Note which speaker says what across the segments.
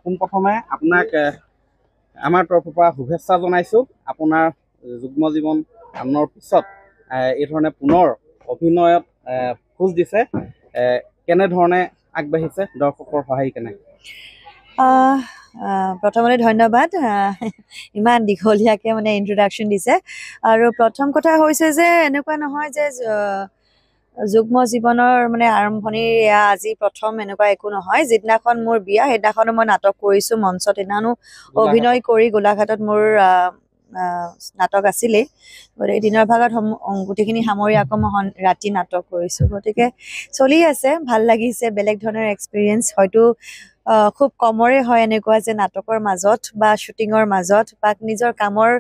Speaker 1: পোনপ্ৰথমে আপোনাক আমাৰ তৰফৰ পৰা শুভেচ্ছা জনাইছোঁ। আপোনাৰ যুগ্ম জীৱন আনৰ পিছত এই ধৰণে পুনৰ অভিনয়ত খোজ দিছে, কেনেধৰণে আগবাঢ়িছে, দৰ্শকৰ সহায় কেনে?
Speaker 2: প্ৰথমতে ধন্যবাদ, ইমান দীঘলীয়াকৈ মানে ইন্ট্ৰডাকশ্যন দিছে। আৰু প্ৰথম কথা হৈছে যে এনেকুৱা নহয় যে যুগ্ম জীৱনৰ মানে আৰম্ভণিৰ এয়া আজি প্ৰথম, এনেকুৱা একো নহয়। যিদিনাখন মোৰ বিয়া সেইদিনাখনো মই নাটক কৰিছোঁ মঞ্চত, সেইদিনাখনো অভিনয় কৰি গোলাঘাটত মোৰ নাটক আছিলেই। গতিকে দিনৰ ভাগত গোটেইখিনি সামৰি আকৌ মই ৰাতি নাটক কৰিছোঁ। গতিকে চলি আছে, ভাল লাগিছে, বেলেগ ধৰণৰ এক্সপিৰিয়েঞ্চ। হয়তো খুব কমৰে হয় এনেকুৱা যে নাটকৰ মাজত বা শ্বুটিঙৰ মাজত বা নিজৰ কামৰ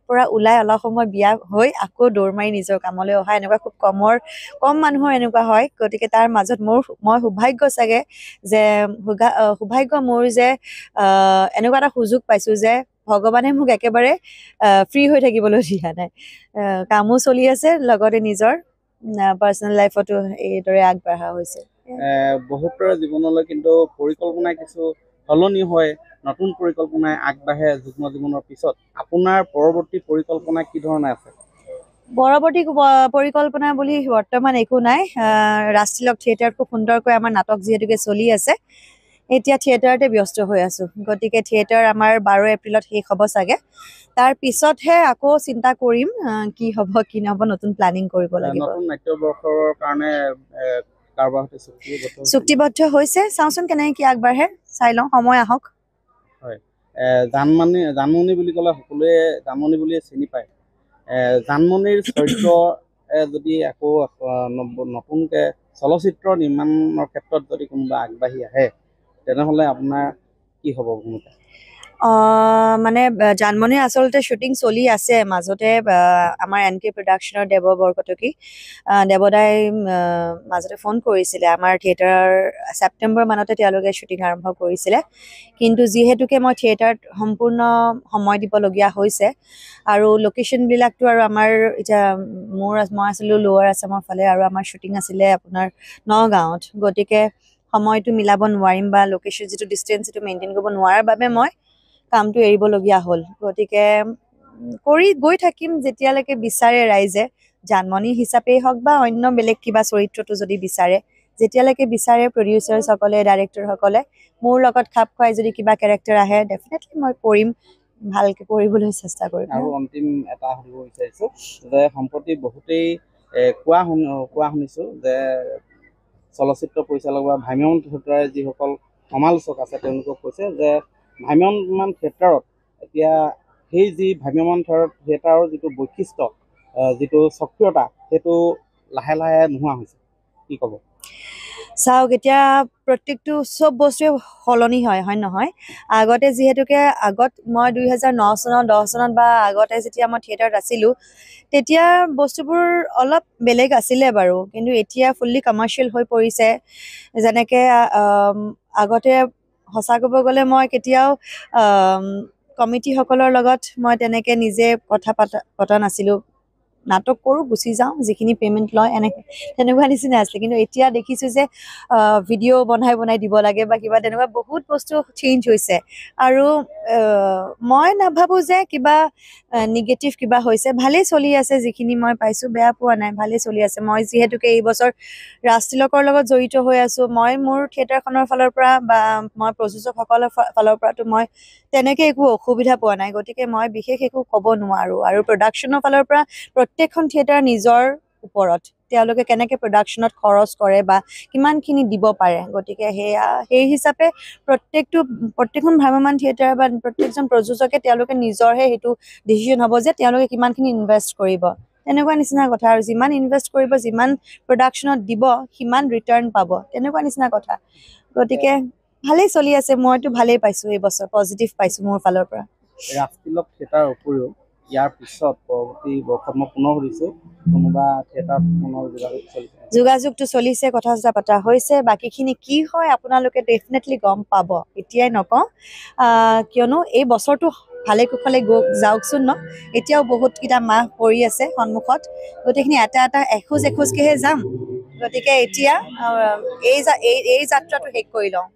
Speaker 2: পৰা ওলাই অলপ সময় বিয়া হৈ আকৌ দৌৰ মাৰি নিজৰ কামলৈ অহা, এনেকুৱা খুব কম মানুহৰ এনেকুৱা হয়। গতিকে তাৰ মাজত মই সৌভাগ্য চাগে যে সৌভাগ্য মোৰ যে এনেকুৱা এটা সুযোগ পাইছোঁ যে ভগৱানে মোক একেবাৰে ফ্ৰী হৈ থাকিবলৈ দিয়া নাই। কামো চলি আছে, লগতে নিজৰ পাৰ্চনেল লাইফতো এইদৰে আগবাঢ়া হৈছে।
Speaker 1: বহুতৰে জীৱনলৈ কিন্তু পৰিকল্পনা কিছু সলনি হয়, নতুন পৰিকল্পনাই আগবাঢ়ে যুগ্ম জীৱনৰ পিছত। আপোনাৰ পৰৱৰ্তী পৰিকল্পনা কি ধৰণে আছে?
Speaker 2: পৰৱৰ্তী পৰিকল্পনা বুলি বৰ্তমান একো নাই। ৰাষ্ট্ৰীয় থিয়েটাৰত খুব সুন্দৰকৈ আমাৰ নাটক যিহেতুকে চলি আছে, এতিয়া থিয়েটাৰতে ব্যস্ত হৈ আছোঁ। গতিকে থিয়েটাৰ আমাৰ 12 এপ্ৰিলত শেষ হ'ব চাগে। তাৰ পিছতহে আকৌ চিন্তা কৰিম কি হ'ব কি নহ'ব, নতুন প্লেনিং কৰিব লাগিব।
Speaker 1: নতুন নাট্যবৰ্ষৰ কাৰণে কাৰোবাৰ সৈতে
Speaker 2: চুক্তিবদ্ধ হৈছে, চাওঁচোন কেনেকৈ কি আগবাঢ়ে, চাই লওঁ, সময় আহক।
Speaker 1: হয়, জানমণি বুলি ক'লে সকলোৱে জানমণি বুলিয়ে চিনি পায়। জানমণিৰ চৰিত্ৰ যদি আকৌ নতুনকৈ চলচ্চিত্ৰ নিৰ্মাণৰ ক্ষেত্ৰত যদি কোনোবা আগবাঢ়ি আহে, তেনেহ'লে আপোনাৰ কি হ'ব ভূমিকা?
Speaker 2: মানে জানমণিৰ আচলতে শ্বুটিং চলি আছে মাজতে। আমাৰ NK প্ৰডাকশ্যনৰ দেৱ বৰকটকী দেৱদাই মাজতে ফোন কৰিছিলে। আমাৰ থিয়েটাৰৰ ছেপ্টেম্বৰ মানতে তেওঁলোকে শ্বুটিং আৰম্ভ কৰিছিলে, কিন্তু যিহেতুকে মই থিয়েটাৰত সম্পূৰ্ণ সময় দিবলগীয়া হৈছে আৰু লোকেশ্যনবিলাকতো আৰু আমাৰ এতিয়া মই আছিলোঁ লোৱাৰ আছামৰ ফালে আৰু আমাৰ শ্বুটিং আছিলে আপোনাৰ নগাঁৱত। গতিকে সময়টো মিলাব নোৱাৰিম বা লোকেশ্যন যিটো ডিষ্টেঞ্চ সেইটো মেইনটেইন কৰিব নোৱাৰাৰ বাবে মই কামটো এৰিবলগীয়া হ'ল। গতিকে গৈ থাকিম যেতিয়ালৈকে বিচাৰে ৰাইজে, জানমণি হিচাপেই হওক বা অন্য বেলেগ কিবা চৰিত্ৰটো যদি বিচাৰে, যেতিয়ালৈকে বিচাৰে প্ৰডিউচাৰসকলে, ডাইৰেক্টৰসকলে, মোৰ লগত খাপ খুৱাই যদি কিবা কেৰেক্টাৰ আহে, ডেফিনেটলি মই কৰিম, ভালকৈ কৰিবলৈ চেষ্টা কৰিম।
Speaker 1: আৰু অন্তিম এটা সুধিব বিচাৰিছোঁ যে সম্প্ৰতি বহুতেই কোৱা শুনিছোঁ যে চলচ্চিত্ৰ পৰিচালক বা ভ্ৰাম্যমাণ থিয়েটাৰৰ যিসকল সমালোচক আছে তেওঁলোকক কৈছে যে ভ্ৰাম্যমাণ থিয়েটাৰত এতিয়া সেই যি ভ্ৰাম্যমাণ থিয়েটাৰৰ যিটো বৈশিষ্ট্য, যিটো সক্ৰিয়তা, সেইটো লাহে লাহে নোহোৱা হৈছে, কি ক'ব?
Speaker 2: চাওক, এতিয়া প্ৰত্যেকটো চব বস্তুৱে সলনি হয় নহয়? আগতে যিহেতুকে মই 2009 চনত 10 চনত বা আগতে যেতিয়া মই থিয়েটাৰত আছিলোঁ, তেতিয়া বস্তুবোৰ অলপ বেলেগ আছিলে বাৰু, কিন্তু এতিয়া ফুল্লি কমাৰ্চিয়েল হৈ পৰিছে। যেনেকৈ আগতে সঁচা ক'ব গ'লে মই কেতিয়াও কমিটিসকলৰ লগত মই তেনেকৈ নিজে কথা পতা নাছিলোঁ। নাটক কৰোঁ, গুচি যাওঁ, যিখিনি পে'মেণ্ট লয় তেনেকুৱা নিচিনা আছিলে। কিন্তু এতিয়া দেখিছোঁ যে ভিডিঅ' বনাই দিব লাগে বা কিবা তেনেকুৱা বহুত বস্তু চেঞ্জ হৈছে। আৰু মই নাভাবোঁ যে কিবা নিগেটিভ কিবা হৈছে, ভালেই চলি আছে। যিখিনি মই পাইছোঁ বেয়া পোৱা নাই, ভালেই চলি আছে। মই যিহেতুকে এই বছৰ ৰাজতিলকৰ লগত জড়িত হৈ আছোঁ, মই মোৰ থিয়েটাৰখনৰ ফালৰ পৰা বা মই প্ৰযোজকসকলৰ ফালৰ পৰাতো মই তেনেকৈ একো অসুবিধা পোৱা নাই। গতিকে মই বিশেষ একো ক'ব নোৱাৰোঁ। আৰু প্ৰডাকশ্যনৰ ফালৰ পৰা প্ৰত্যেকখন থিয়েটাৰ নিজৰ ওপৰত, তেওঁলোকে কেনেকৈ প্ৰডাকশ্যনত খৰচ কৰে বা কিমানখিনি দিব পাৰে। গতিকে সেই হিচাপে প্ৰত্যেকখন ভ্ৰাম্যমাণ থিয়েটাৰ বা প্ৰত্যেকজন প্ৰযোজকে তেওঁলোকে নিজৰহে সেইটো ডিচিশ্যন হ'ব যে তেওঁলোকে কিমানখিনি ইনভেষ্ট কৰিব, তেনেকুৱা নিচিনা কথা। আৰু যিমান ইনভেষ্ট কৰিব, যিমান প্ৰডাকশ্যনত দিব, সিমান ৰিটাৰ্ণ পাব, তেনেকুৱা নিচিনা কথা। গতিকে ভালেই চলি আছে, মইতো ভালেই পাইছোঁ, এই বছৰ পজিটিভ পাইছোঁ মোৰ ফালৰ পৰা।
Speaker 1: ৰাজতিলক থিয়েটাৰৰ উপৰিও ইয়াৰ পিছত পৰৱৰ্তী বৰ্ষত মই পুনৰ সুধিছোঁ, কোনোবা থিয়েটাৰত পুনৰ
Speaker 2: যোগাযোগটো চলিছে, কথা চথা পতা হৈছে। বাকীখিনি কি হয় আপোনালোকে ডেফিনেটলি গম পাব, এতিয়াই নকওঁ, কিয়নো এই বছৰটো ভালে কুশলে যাওকচোন ন। এতিয়াও বহুতকেইটা মাহ পৰি আছে সন্মুখত, গোটেইখিনি এটা এখোজ এখোজকৈহে যাম। গতিকে এতিয়া এই যাত্ৰাটো শেষ কৰি লওঁ।